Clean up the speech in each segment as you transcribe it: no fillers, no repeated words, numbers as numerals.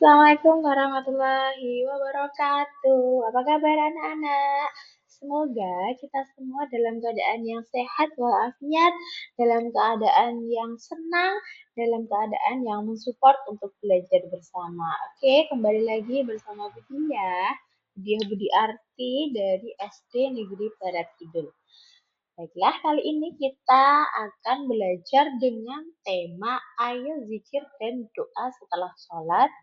Assalamualaikum warahmatullahi wabarakatuh. Apa kabar anak-anak? Semoga kita semua dalam keadaan yang sehat walafiat, dalam keadaan yang senang, dalam keadaan yang mensupport untuk belajar bersama. Oke, kembali lagi bersama Budi ya. Budi Arti dari SD Negeri Barat Kidul. Baiklah, kali ini kita akan belajar dengan tema ayo zikir dan doa setelah sholat.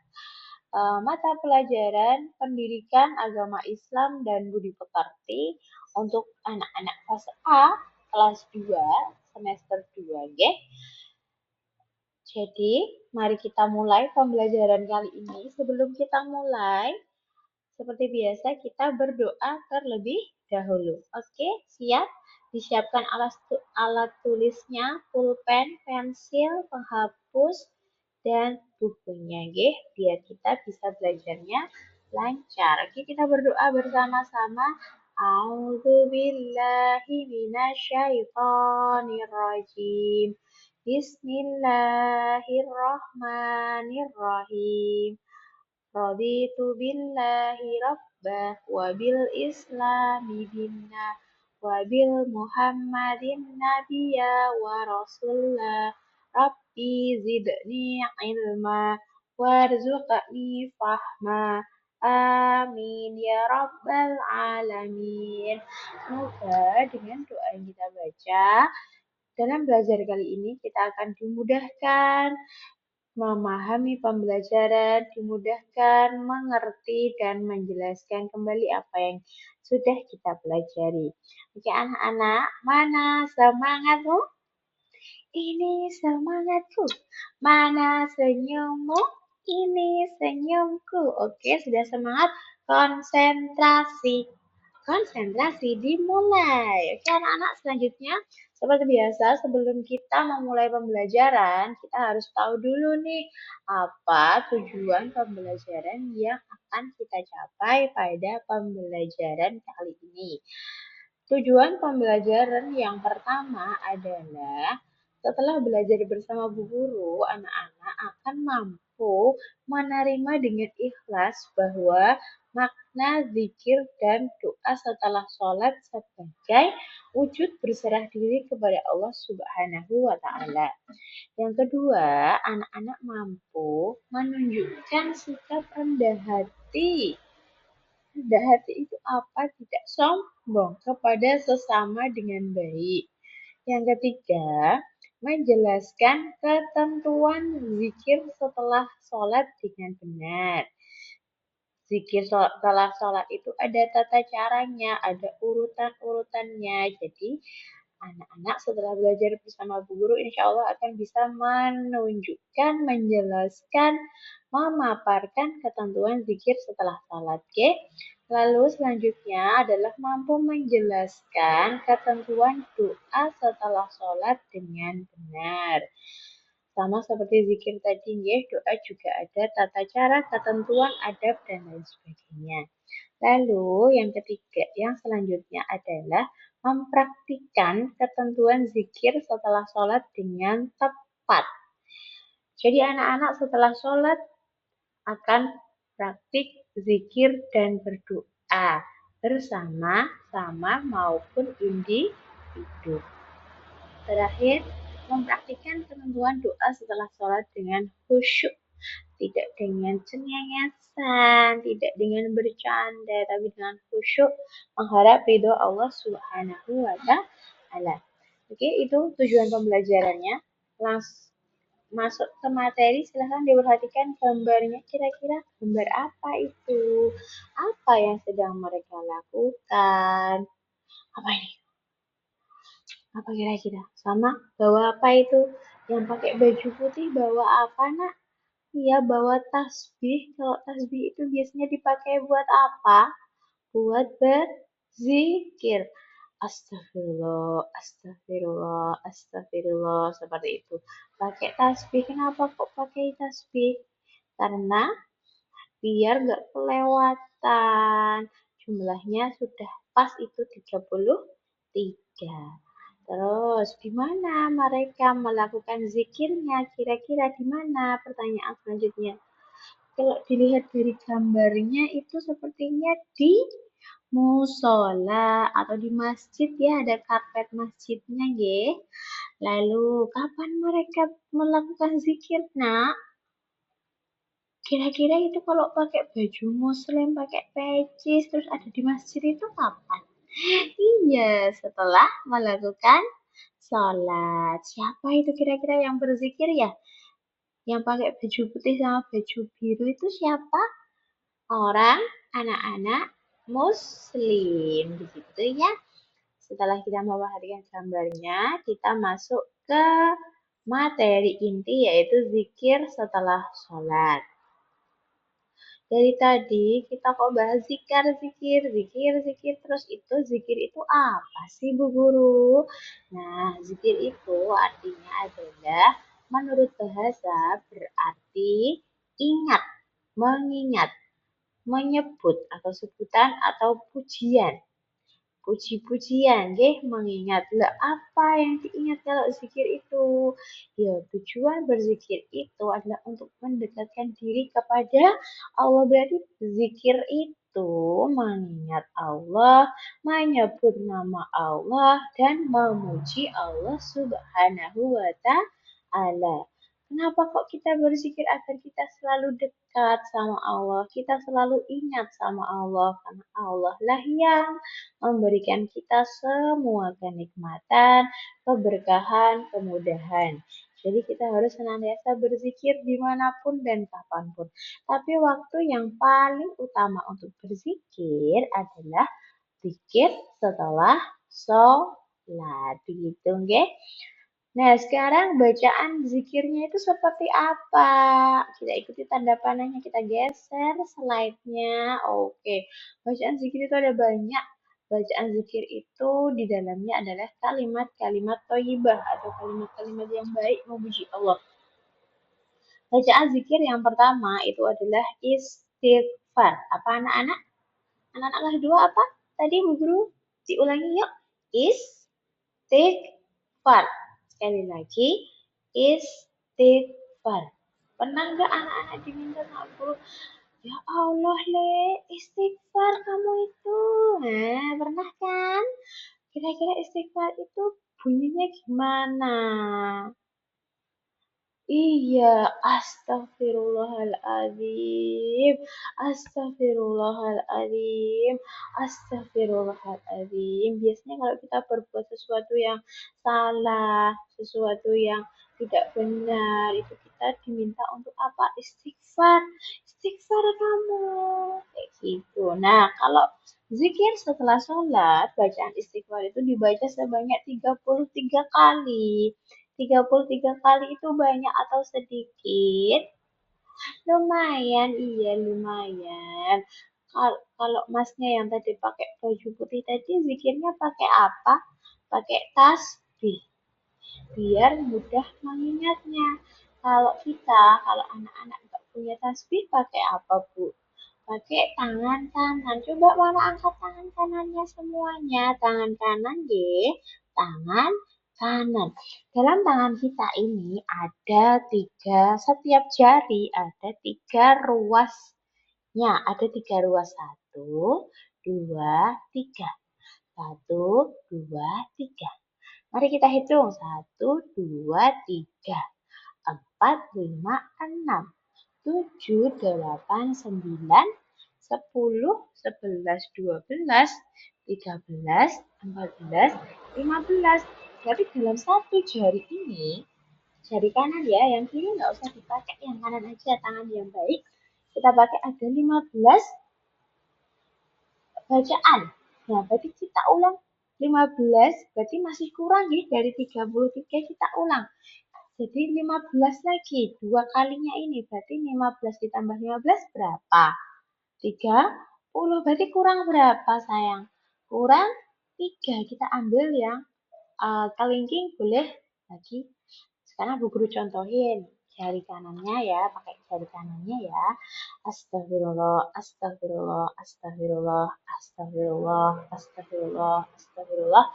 Mata pelajaran Pendidikan Agama Islam dan Budi Pekerti untuk anak-anak kelas A, kelas 2, semester 2, ya. Jadi, mari kita mulai pembelajaran kali ini. Sebelum kita mulai, seperti biasa kita berdoa terlebih dahulu. Oke, siap? Disiapkan alat tulisnya, pulpen, pensil, penghapus, dan bukunya, nggih, biar kita bisa belajarnya lancar. Oke, kita berdoa bersama-sama. A'udzu billahi minasyaitonir rajim. Bismillahirrahmanirrahim. Raditu billahi rabbah wa bil islami dinna wa bil muhammadin nabiyya wa rasulullah. Rabbi zidni ilma warzuqni fahma. Amin ya rabbal alamin. Semoga dengan doa yang kita baca dalam belajar kali ini kita akan dimudahkan memahami pembelajaran, dimudahkan mengerti dan menjelaskan kembali apa yang sudah kita pelajari. Oke anak-anak, mana semangatmu? Ini semangatku. Mana senyummu? Ini senyumku. Oke, sudah semangat? Konsentrasi. Konsentrasi dimulai. Oke anak-anak, selanjutnya seperti biasa sebelum kita memulai pembelajaran, kita harus tahu dulu nih apa tujuan pembelajaran yang akan kita capai pada pembelajaran kali ini. Tujuan pembelajaran yang pertama adalah setelah belajar bersama Bu Guru, anak-anak akan mampu menerima dengan ikhlas bahwa makna zikir dan doa setelah sholat sebagai wujud berserah diri kepada Allah Subhanahu wa Ta'ala. Yang kedua, anak-anak mampu menunjukkan sikap rendah hati. Rendah hati itu apa? Tidak sombong kepada sesama dengan baik. Yang ketiga, menjelaskan ketentuan zikir setelah sholat dengan benar. Zikir setelah sholat itu ada tata caranya, ada urutan-urutannya. Jadi, anak-anak setelah belajar bersama Bu Guru, insya Allah akan bisa menunjukkan, menjelaskan, memaparkan ketentuan zikir setelah sholat. Oke? Lalu selanjutnya adalah mampu menjelaskan ketentuan doa setelah sholat dengan benar. Sama seperti zikir tadi, ya, doa juga ada tata cara, ketentuan, adab, dan lain sebagainya. Lalu yang ketiga, yang selanjutnya adalah mempraktikkan ketentuan zikir setelah sholat dengan tepat. Jadi anak-anak setelah sholat akan praktik zikir dan berdoa bersama-sama maupun individu. Terakhir, mempraktikkan ketentuan doa setelah sholat dengan khusyuk, tidak dengan cengengesan, tidak dengan bercanda, tapi dengan khusyuk mengharap ridho Allah Subhanahu wa Ta'ala. Oke, itu tujuan pembelajarannya. Langsung masuk ke materi, silahkan diperhatikan gambarnya, kira-kira gambar apa itu? Apa yang sedang mereka lakukan? Apa ini? Apa kira-kira? Sama? Bawa apa itu? Yang pakai baju putih bawa apa, nak? Iya, bawa tasbih. Kalau tasbih itu biasanya dipakai buat apa? Buat berzikir. Astagfirullah, astagfirullah, astagfirullah. Seperti itu. Pakai tasbih. Kenapa kok pakai tasbih? Karena biar nggak kelewatan. Jumlahnya sudah pas itu 33. Terus, di mana mereka melakukan zikirnya? Kira-kira di mana? Pertanyaan selanjutnya. Kalau dilihat dari gambarnya itu sepertinya di musola atau di masjid ya, ada karpet masjidnya ya. Lalu kapan mereka melakukan zikir, nak? Kira-kira itu kalau pakai baju muslim, pakai peci, terus ada di masjid itu kapan? Iya, setelah melakukan sholat. Siapa itu kira-kira yang berzikir ya? Yang pakai baju putih sama baju biru itu siapa? Orang, anak-anak muslim. Begitu ya. Setelah kita memperhatikan gambarnya, kita masuk ke materi inti yaitu zikir setelah sholat. Dari tadi kita kok bahas zikir, zikir, zikir, zikir, terus itu zikir itu apa sih Bu Guru? Nah, zikir itu artinya adalah menurut bahasa berarti ingat, mengingat, menyebut atau sebutan atau pujian. Puji-pujian, nggih, mengingat. Lah, apa yang diingat kalau zikir itu? Ya, tujuan berzikir itu adalah untuk mendekatkan diri kepada Allah. Berarti zikir itu mengingat Allah, menyebut nama Allah, dan memuji Allah Subhanahu wa Ta'ala. Kenapa kok kita berzikir agar kita selalu dekat sama Allah, kita selalu ingat sama Allah, karena Allah lah yang memberikan kita semua kenikmatan, keberkahan, kemudahan. Jadi kita harus senantiasa berzikir dimanapun dan kapanpun. Tapi waktu yang paling utama untuk berzikir adalah zikir setelah sholat. Begitu, nggih? Nah, sekarang bacaan zikirnya itu seperti apa? Kita ikuti tanda panahnya, kita geser slide-nya. Oke, bacaan zikir itu ada banyak. Bacaan zikir itu di dalamnya adalah kalimat-kalimat thayyibah atau kalimat-kalimat yang baik memuji Allah. Bacaan zikir yang pertama itu adalah istighfar. Apa anak-anak? Anak-anak kelas 2 apa? Tadi Bu Guru diulangi yuk. Istighfar. Sekali lagi, istighfar. Pernah nggak anak-anak diminta sama guru, ya Allah Le, istighfar kamu itu. Nah, pernah kan? Kira-kira istighfar itu bunyinya gimana? Iya, astagfirullahaladzim, astagfirullahaladzim, astagfirullahaladzim. Biasanya kalau kita berbuat sesuatu yang salah, sesuatu yang tidak benar, itu kita diminta untuk apa? Istighfar, istighfar kamu. Kayak gitu. Nah, kalau zikir setelah sholat, bacaan istighfar itu dibaca sebanyak 33 kali. 33 kali itu banyak atau sedikit? Lumayan, iya lumayan. Kalau masnya yang tadi pakai baju putih tadi zikirnya pakai apa? Pakai tasbih, biar mudah mengingatnya. Kalau anak-anak nggak punya tasbih pakai apa, Bu? Pakai tangan kanan. Coba mana angkat tangan kanannya semuanya. Tangan kanan, ya. Tangan kanan. Dalam tangan kita ini ada setiap jari ada 3 ruasnya. Ada 3 ruas. Satu, dua, tiga. Satu, dua, tiga. Mari kita hitung. Satu, dua, tiga. 4, 5, 6, 7, 8, 9, 10, 11, 12, 13, 14, 15. Berarti dalam satu jari ini, jari kanan ya, yang kiri nggak usah dipakai, yang kanan aja, tangan yang baik. Kita pakai ada 15 bacaan. Nah, berarti kita ulang 15, berarti masih kurang ya dari 33 kita ulang. Jadi 15 lagi, 2 kalinya ini berarti 15 ditambah 15 berapa? 30, berarti kurang berapa sayang? Kurang 3, kita ambil yang kelingking boleh lagi. Sekarang Bu Guru contohin jari kanannya ya, pakai jari kanannya ya. Astagfirullah, astagfirullah, astagfirullah, astagfirullah, astagfirullah, astagfirullah,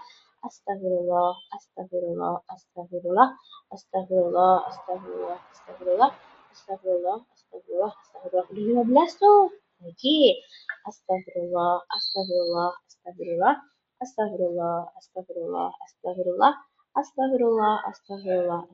astagfirullah, astagfirullah, astagfirullah, astagfirullah, astagfirullah, astagfirullah, astagfirullah, astagfirullah, astagfirullah. Udah 15 tuh. Lagi. Astagfirullah, astagfirullah, astagfirullah, astagfirullah, astagfirullah, astagfirullah, astagfirullah,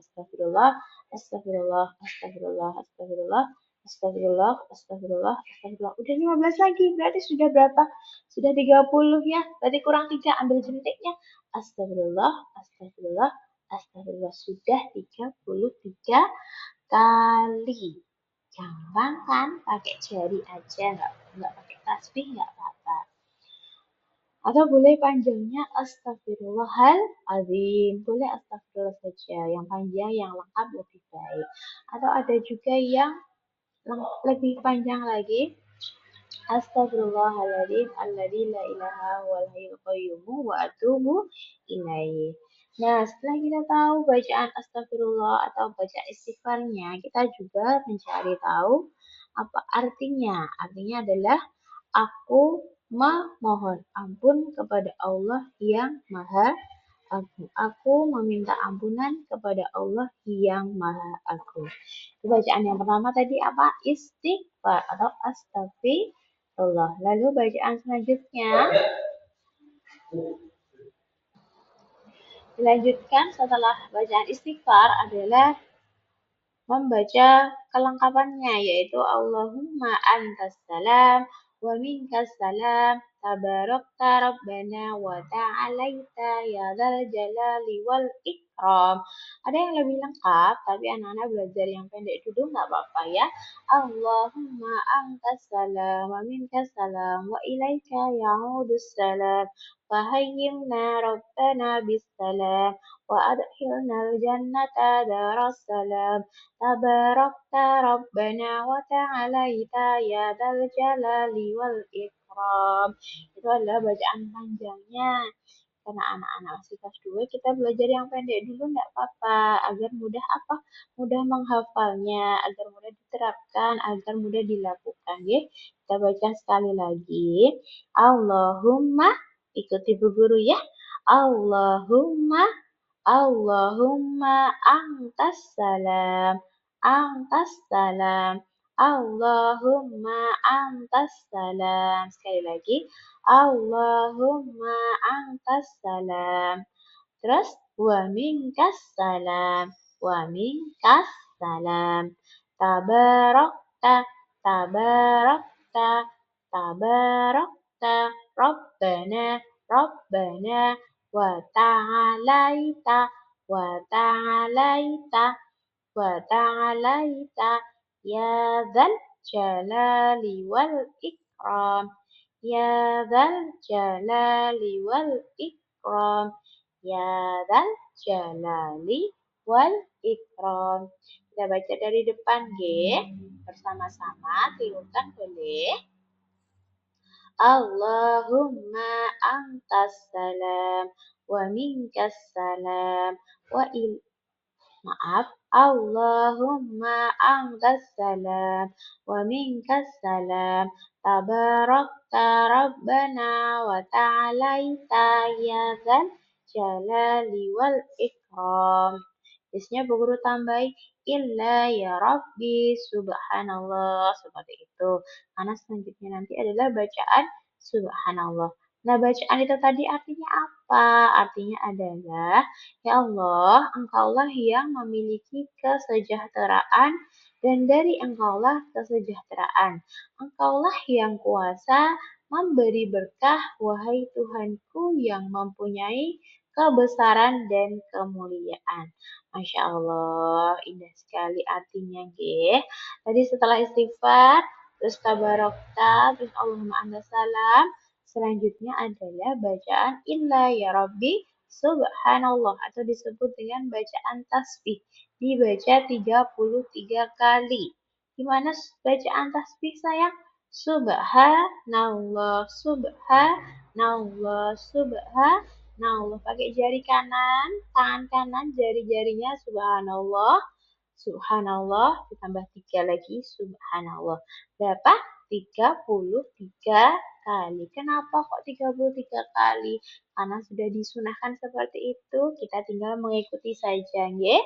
astagfirullah, astagfirullah, astagfirullah, astagfirullah, astagfirullah, astagfirullah, astagfirullah, astagfirullah. Udah 15 lagi. Berarti sudah berapa? Sudah 30 ya. Berarti kurang 3. Ambil jentiknya. Astagfirullah, astagfirullah, astagfirullah. Sudah 33 kali. Gampang kan? Pakai jari aja, nggak pakai tasbih nggak apa-apa. Atau boleh panjangnya astagfirullahaladzim. Boleh astagfirullah saja. Yang panjang, yang lengkap lebih baik. Atau ada juga yang lebih panjang lagi. Astagfirullahaladzim alladzi la ilaha wal hayyul qayyum wa atubu ilaih. Nah, setelah kita tahu bacaan astagfirullah atau bacaan istighfarnya, kita juga mencari tahu apa artinya. Artinya adalah aku memohon ampun kepada Allah yang Maha Agung. Aku meminta ampunan kepada Allah yang Maha Agung. Bacaan yang pertama tadi apa? Istighfar atau astagfirullah. Lalu bacaan selanjutnya dilanjutkan setelah bacaan istighfar adalah membaca kelengkapannya yaitu Allahumma antas salam wa minkas salam tabarakta rabbana wa ta'alaita ya dzal jalali wal ikram. Ada yang lebih lengkap tapi anak-anak belajar yang pendek dulu nggak apa-apa ya. Allahumma antas salam wa minkas salam wa ilaika ya'udus salam fahayyimna rabbana bis salam wa adkhilnal jannata daras salam tabarakta rabbana wa ta'alaita ya dzal jalali wal ikram. Itu adalah bacaan panjangnya. Karena anak-anak masih kelas 2, kita belajar yang pendek dulu enggak apa-apa. Agar mudah apa? Mudah menghafalnya, agar mudah diterapkan, agar mudah dilakukan. Ya. Kita baca sekali lagi. Allahumma, ikuti bu guru ya. Allahumma Allahumma antas salam, antas salam. Allahumma antas salam. Sekali lagi. Allahumma antas salam. Terus wa minkas salam, wa minkas salam. Tabarakta, tabarakta, tabarakta. Rabbana, Rabbana. Wa ta'alaita, wa ta'alaita, wa ta'alaita. Ya dzal jalali wal ikram. Ya dzal jalali wal ikram. Ya dzal jalali wal ikram. Kita baca dari depan, G. Bersama-sama, tirukan boleh. Allahumma antas salam wa minkas salam wa il maaf Allahumma antas salam wa minkas salam tabarakta rabbana wa ta'alaita ya dzal jalali wal ikram. Biasanya Bu Guru tambahin illa ya Rabbi subhanallah seperti itu. Karena selanjutnya nanti adalah bacaan subhanallah. Nah, bacaan itu tadi artinya apa? Artinya adalah, ya Allah, Engkaulah yang memiliki kesejahteraan dan dari Engkaulah kesejahteraan. Engkaulah yang kuasa memberi berkah, wahai Tuhanku yang mempunyai kebesaran dan kemuliaan. Masya Allah, indah sekali artinya, nggih. Tadi setelah istighfar, terus tabarokta, terus Allahumma anta salam. Selanjutnya adalah bacaan Illa ya Rabbi Subhanallah atau disebut dengan bacaan tasbih. Dibaca 33 kali. Gimana bacaan tasbih sayang? Subhanallah, subhanallah, subhanallah. Pakai jari kanan, tangan kanan, jari-jarinya subhanallah. Subhanallah, ditambah 3 lagi, subhanallah. Berapa? 33 kali. Kenapa kok 33 kali? Karena sudah disunahkan seperti itu, kita tinggal mengikuti saja, ya.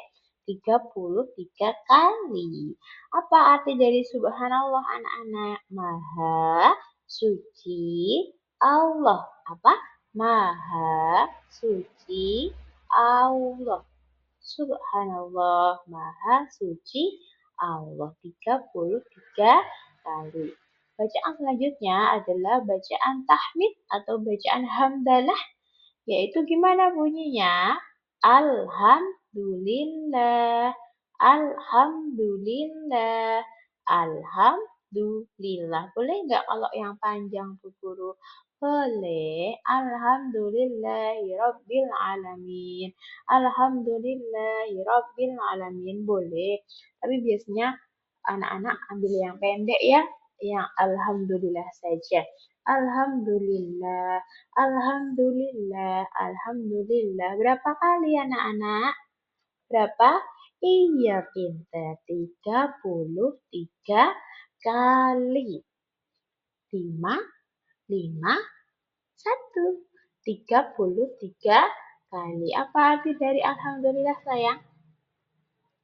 33 kali. Apa arti dari subhanallah anak-anak? Maha suci Allah. Apa? Maha suci Allah. Subhanallah, Maha Suci Allah. 33 kali. Bacaan selanjutnya adalah bacaan tahmid atau bacaan hamdalah, yaitu gimana bunyinya? Alhamdulillah, Alhamdulillah, Alhamdulillah. Boleh nggak kalau yang panjang Bu Guru? Boleh. Alhamdulillahirabbil alamin. Alhamdulillahirabbil alamin. Boleh. Tapi biasanya anak-anak ambil yang pendek ya, yang alhamdulillah saja. Alhamdulillah, alhamdulillah, alhamdulillah. Berapa kali anak-anak? Berapa? Iya, pintar. 33 kali. 5, 5, 1. 33 kali. Apa arti dari alhamdulillah sayang?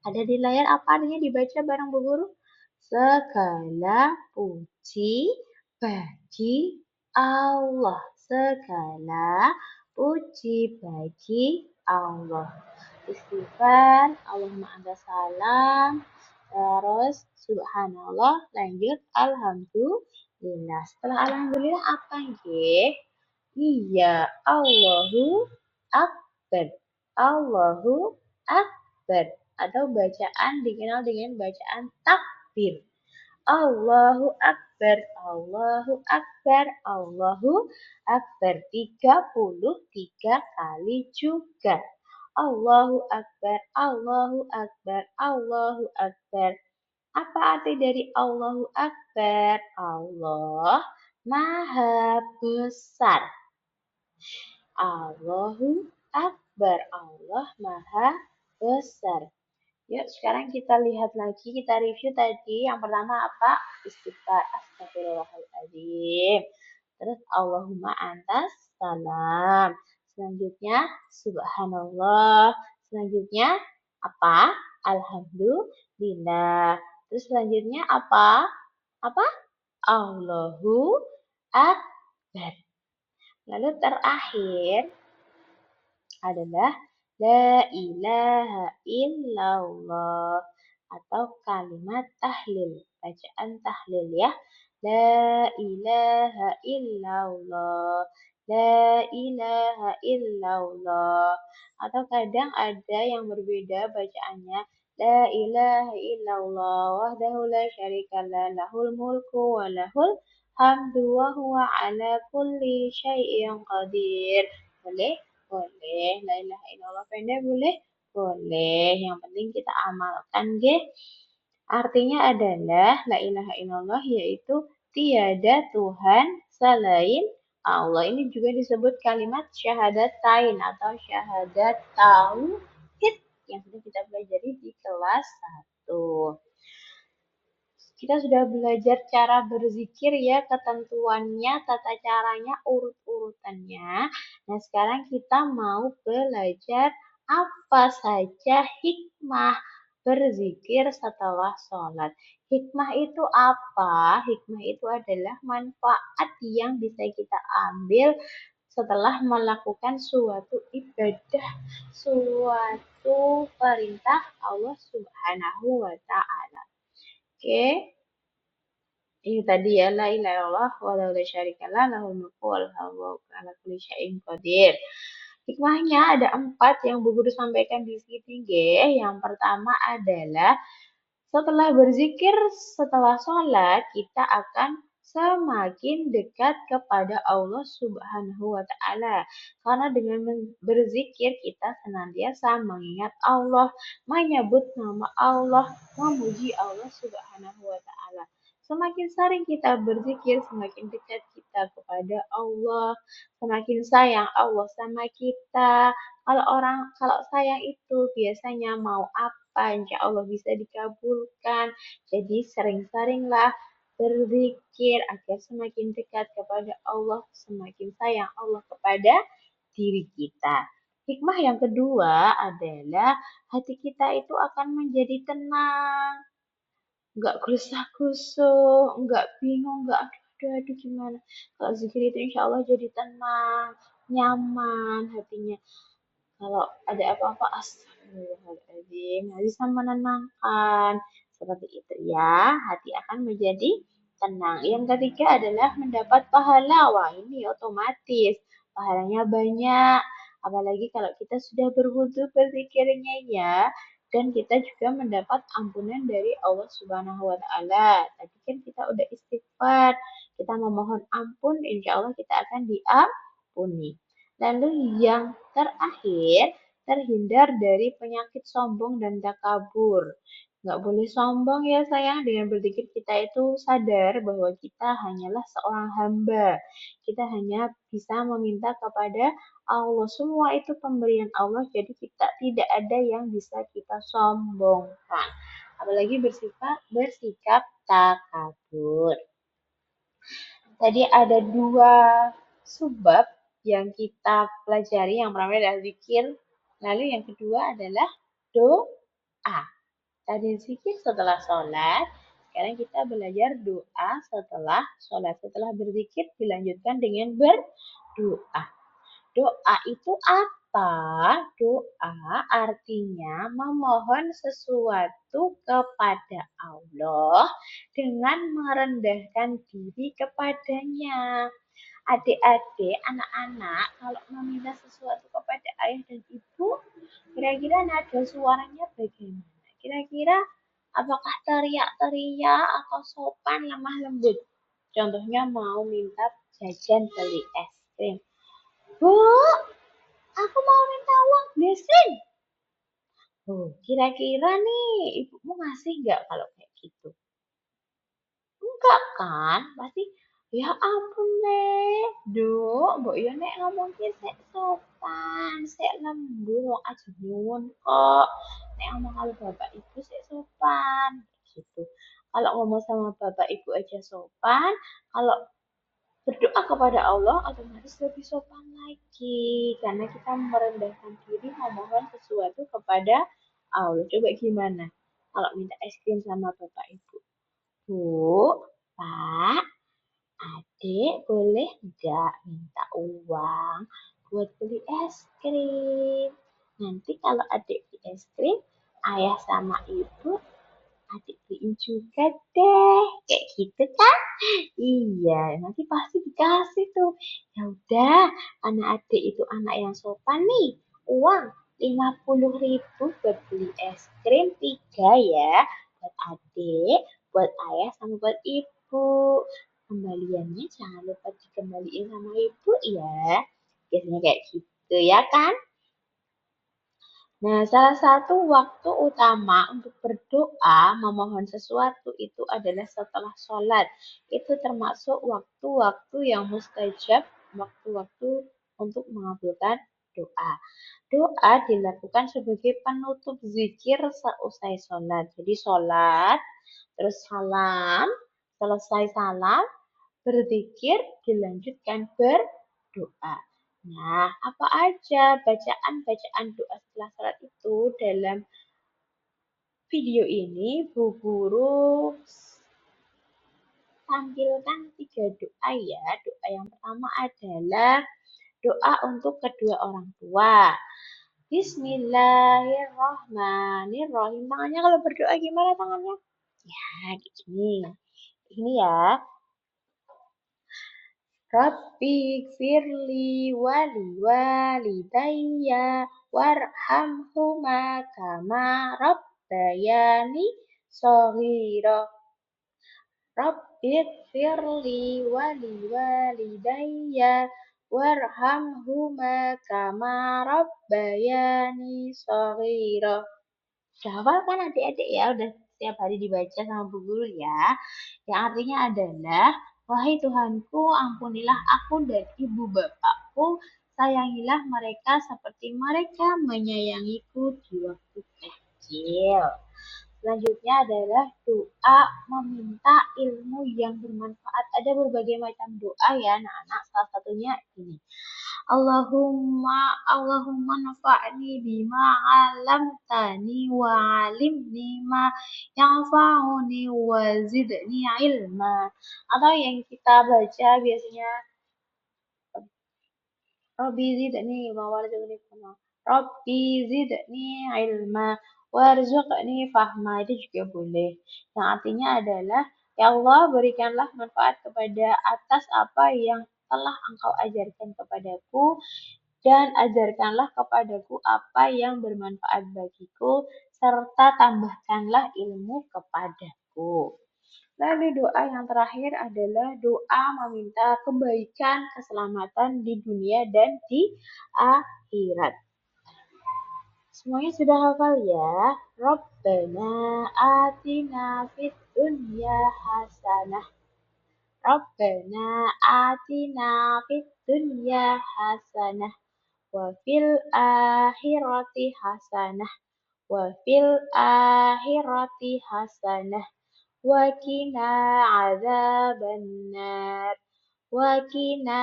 Ada di layar, apa artinya dibaca bareng Bu Guru? Segala puji bagi Allah. Segala puji bagi Allah. Istighfar, Allahumma anta salam. Terus subhanallah, lanjut alhamdulillah. Setelah alhamdulillah apa nggih? Iya, Allahu Akbar. Allahu Akbar. Atau bacaan dikenal dengan bacaan takbir. Allahu Akbar, Allahu Akbar, Allahu Akbar. 33 kali juga. Allahu Akbar, Allahu Akbar, Allahu Akbar. Apa arti dari Allahu Akbar? Allah Maha Besar. Allahu Akbar, Allah Maha Besar. Yuk, sekarang kita lihat lagi, kita review tadi. Yang pertama apa? Istighfar, astagfirullahaladzim. Terus Allahumma antas salam. Selanjutnya subhanallah. Selanjutnya apa? Alhamdulillah. Terus selanjutnya apa? Apa? Allahu Akbar. Lalu terakhir adalah La ilaha illallah atau kalimat tahlil. Bacaan tahlil ya. La ilaha illallah. La ilaha illallah. Atau kadang ada yang berbeda bacaannya. La ilaha illallah wahdahu la syarikalah lahul mulku wa lahul hamdu wa huwa ala kulli syai'in qadir. Boleh? Boleh. La ilaha illallah pendek boleh? Boleh. Yang penting kita amalkan, nggih. Artinya adalah la ilaha illallah yaitu tiada Tuhan selain Allah. Ini juga disebut kalimat syahadatain atau syahadat tauhid yang sudah kita pelajari di kelas 1. Kita sudah belajar cara berzikir ya, ketentuannya, tata caranya, urut-urutannya. Nah, sekarang kita mau belajar apa saja hikmah berzikir setelah sholat. Hikmah itu apa? Hikmah itu adalah manfaat yang bisa kita ambil setelah melakukan suatu ibadah, suatu perintah Allah Subhanahu wa Ta'ala. Oke. Ini tadi ya, la ilaha illallah wa la syarikalah lahul mulku wa lahul ala kulli syai'in qadir. Hikmahnya ada 4 yang Bu Guru sampaikan di sini, nggih. Yang pertama adalah setelah berzikir, setelah sholat, kita akan semakin dekat kepada Allah Subhanahu wa Ta'ala. Karena dengan berzikir, kita senantiasa mengingat Allah, menyebut nama Allah, memuji Allah Subhanahu wa Ta'ala. Semakin sering kita berzikir, semakin dekat kita kepada Allah, semakin sayang Allah sama kita. Kalau sayang itu biasanya mau apa, insya Allah bisa dikabulkan. Jadi sering-seringlah berzikir agar semakin dekat kepada Allah, semakin sayang Allah kepada diri kita. Hikmah yang kedua adalah hati kita itu akan menjadi tenang, nggak gerusak-gerusuk, nggak bingung, nggak aduh gimana. Kalau zikir itu insya Allah jadi tenang, nyaman hatinya. Kalau ada apa-apa, astagfirullahaladzim, bisa menenangkan. Seperti itu ya, hati akan menjadi tenang. Yang ketiga adalah mendapat pahala. Wah, ini otomatis. Pahalanya banyak. Apalagi kalau kita sudah berwudu berzikirnya ya. Dan kita juga mendapat ampunan dari Allah Subhanahu wa Ta'ala. Tadi kan kita udah istighfar, kita memohon ampun, insya Allah kita akan diampuni. Lalu yang terakhir, terhindar dari penyakit sombong dan takabur. Nggak boleh sombong ya sayang, dengan berzikir kita itu sadar bahwa kita hanyalah seorang hamba. Kita hanya bisa meminta kepada Allah. Semua itu pemberian Allah, jadi kita tidak ada yang bisa kita sombongkan. Apalagi bersikap takabur. Tadi ada dua subbab yang kita pelajari. Yang pertama adalah zikir, lalu yang kedua adalah doa. Tadi zikir setelah sholat, sekarang kita belajar doa setelah sholat. Setelah berzikir dilanjutkan dengan berdoa. Doa itu apa? Doa artinya memohon sesuatu kepada Allah dengan merendahkan diri kepadanya. Adik-adik, anak-anak, kalau meminta sesuatu kepada ayah dan ibu, kira-kira nada suaranya bagaimana? Kira-kira apakah teriak-teriak atau sopan lemah lembut? Contohnya mau minta jajan beli es krim. Bu, aku mau minta uang bensin. Oh, kira-kira nih ibumu ngasih nggak kalau kayak gitu? Enggak kan? Pasti, ya ampun nek, duk, mbok yo nek ngomong ki sik sopan, sik lembut, wong aja nyuwun kok. Nek ngomong karo bapak ibu sik sopan, gitu. Kalau ngomong sama bapak ibu aja sopan, kalau berdoa kepada Allah otomatis lebih sopan lagi karena kita merendahkan diri memohon sesuatu kepada Allah. Coba gimana kalau minta es krim sama bapak ibu? Bu, Pak, Adik boleh nggak minta uang buat beli es krim? Nanti kalau adik beli es krim, ayah sama ibu adik beliin juga deh. Kayak gitu kan? Iya, nanti pasti dikasih tuh. Ya udah, anak adik itu anak yang sopan nih. Uang 50.000 buat beli es krim 3 ya. Buat adik, buat ayah, sama buat ibu. Kembaliannya jangan lupa dikembaliin sama ibu ya. Biasanya kayak gitu ya kan? Nah, salah satu waktu utama untuk berdoa, memohon sesuatu itu adalah setelah sholat. Itu termasuk waktu-waktu yang mustajab, waktu-waktu untuk mengabulkan doa. Doa dilakukan sebagai penutup zikir seusai sholat. Jadi sholat, terus salam, selesai salam, berzikir, dilanjutkan berdoa. Nah, apa aja bacaan-bacaan doa setelah sholat itu dalam video ini Bu Guru tampilkan 3 doa ya. Doa yang pertama adalah doa untuk kedua orang tua. Bismillahirrahmanirrahim. Tangannya kalau berdoa gimana tangannya? Ya, gini. Ini ya. Rabbi firli wali walidayya warhamhuma kama rabbayani shaghira. Rabbi firli wali walidayya warhamhuma kama rabbayani shaghira. Udah hafal kan adik-adik ya? Udah setiap hari dibaca sama Bu Guru ya. Yang artinya adalah, wahai Tuhanku, ampunilah aku dan ibu bapakku, sayangilah mereka seperti mereka menyayangiku di waktu kecil. Selanjutnya adalah doa meminta ilmu yang bermanfaat. Ada berbagai macam doa ya anak-anak. Salah satunya ini. Allahumma nafa'ni bima 'allamtani wa 'allimni ma yanfa'uni wa zidni ilma. Atau yang kita baca biasanya Rabbi zidni ilma warzuqni fahma. Rabbi zidni ilma warzuqni fahma. Itu juga boleh. Yang artinya adalah, ya Allah berikanlah manfaat kepada atas apa yang telah engkau ajarkan kepadaku dan ajarkanlah kepadaku apa yang bermanfaat bagiku serta tambahkanlah ilmu kepadaku. Lalu doa yang terakhir adalah doa meminta kebaikan, keselamatan di dunia dan di akhirat. Semuanya sudah hafal ya? Rabbana atina fid dunya hasanah. Rabbana atina fid dunya hasanah wa fil akhirati hasanah wa fil akhirati hasanah Wakina azabannar. Wakina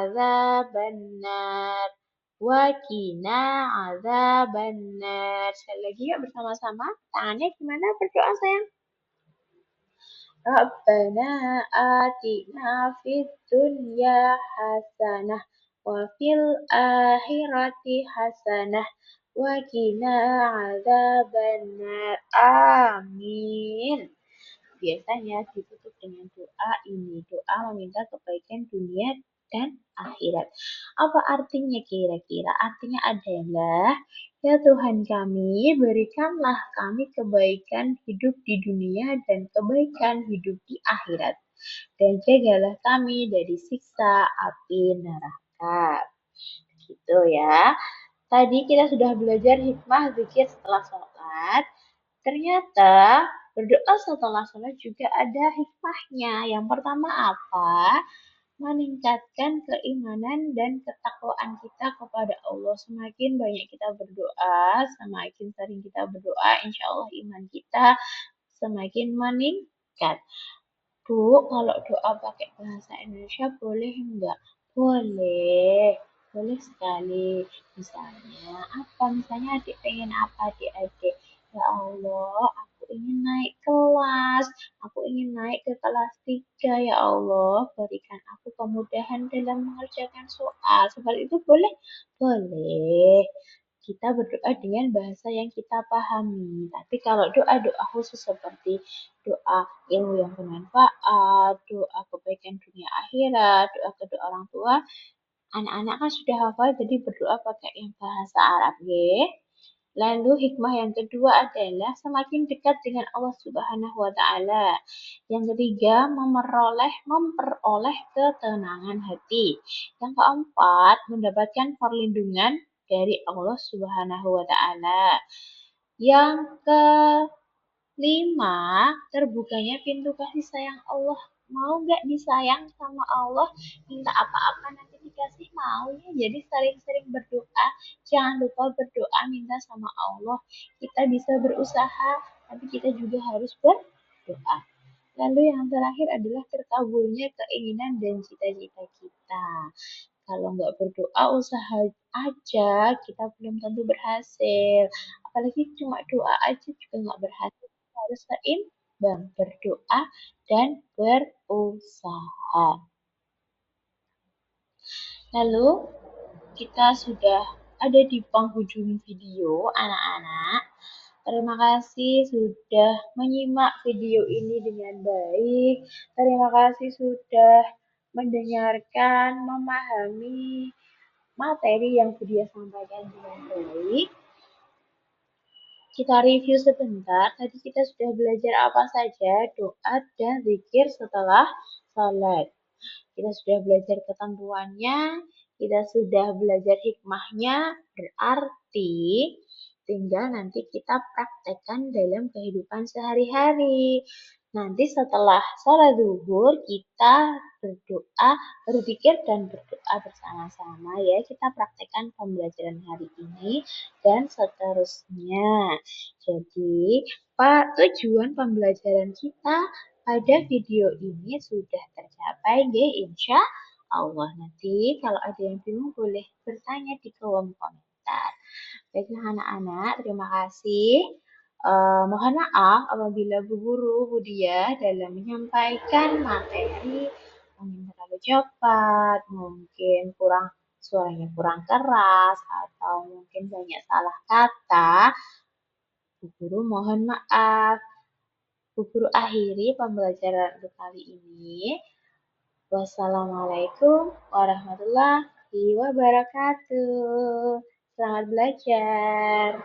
azabannar. Wakina azabannar. Sekali lagi yuk bersama-sama. Tangannya gimana berdoa sayang? Rabbana atina fid dunya hasanah wa fil akhirati hasanah wa qina adzabannar. Amin. Biasanya ditutup dengan doa ini. Doa meminta kebaikan dunia dan akhirat. Apa artinya kira-kira? Artinya adalah, ya Tuhan kami, berikanlah kami kebaikan hidup di dunia dan kebaikan hidup di akhirat. Dan jagalah kami dari siksa api neraka. Gitu ya. Tadi kita sudah belajar hikmah zikir setelah sholat. Ternyata berdoa setelah sholat juga ada hikmahnya. Yang pertama apa? Meningkatkan keimanan dan ketakwaan kita kepada Allah. Semakin banyak kita berdoa, semakin sering kita berdoa, insya Allah iman kita semakin meningkat. Bu, kalau doa pakai bahasa Indonesia boleh enggak? Boleh. Boleh sekali. Misalnya apa? Misalnya adik pengen apa adik-adik? Ya Allah, aku ingin naik kelas. Aku ingin naik ke kelas 3. Ya Allah, berikan aku kemudahan dalam mengerjakan soal. Seperti itu boleh? Boleh. Kita berdoa dengan bahasa yang kita pahami. Tapi kalau doa-doa khusus seperti doa ilmu yang bermanfaat, doa kebaikan dunia akhirat, doa kedua orang tua, anak-anak kan sudah hafal jadi berdoa pakai yang bahasa Arab ya. Lalu hikmah yang kedua adalah semakin dekat dengan Allah Subhanahu wa taala. Yang ketiga, memperoleh ketenangan hati. Yang keempat, mendapatkan perlindungan dari Allah Subhanahu wa taala. Yang ke 5. Terbukanya pintu kasih sayang Allah. Mau nggak disayang sama Allah? Minta apa-apa nanti dikasih, mau ya. Jadi sering-sering berdoa. Jangan lupa berdoa minta sama Allah. Kita bisa berusaha, tapi kita juga harus berdoa. Lalu yang terakhir adalah terkabulnya keinginan dan cita-cita kita. Kalau nggak berdoa, usaha aja, kita belum tentu berhasil. Apalagi cuma doa aja juga nggak berhasil. Kita harus seimbang, berdoa dan berusaha. Lalu, kita sudah ada di penghujung video, anak-anak. Terima kasih sudah menyimak video ini dengan baik. Terima kasih sudah mendengarkan, memahami materi yang Budia sampaikan dengan baik. Kita review sebentar. Tadi kita sudah belajar apa saja doa dan zikir setelah salat. Kita sudah belajar ketentuannya, kita sudah belajar hikmahnya, berarti tinggal nanti kita praktekkan dalam kehidupan sehari-hari. Nanti setelah sholat zuhur kita berdoa, berzikir dan berdoa bersama-sama ya. Kita praktekkan pembelajaran hari ini dan seterusnya. Jadi, Pak, tujuan pembelajaran kita pada video ini sudah tercapai ya, insya Allah. Nanti kalau ada yang bingung boleh bertanya di kolom komentar. Baiklah anak-anak, terima kasih. Mohon maaf apabila Bu Guru, Bu Dia dalam menyampaikan materi mungkin terlalu cepat, mungkin suaranya kurang keras, atau mungkin banyak salah kata. Bu Guru mohon maaf. Bu Guru akhiri pembelajaran untuk kali ini. Wassalamualaikum warahmatullahi wabarakatuh. Selamat belajar.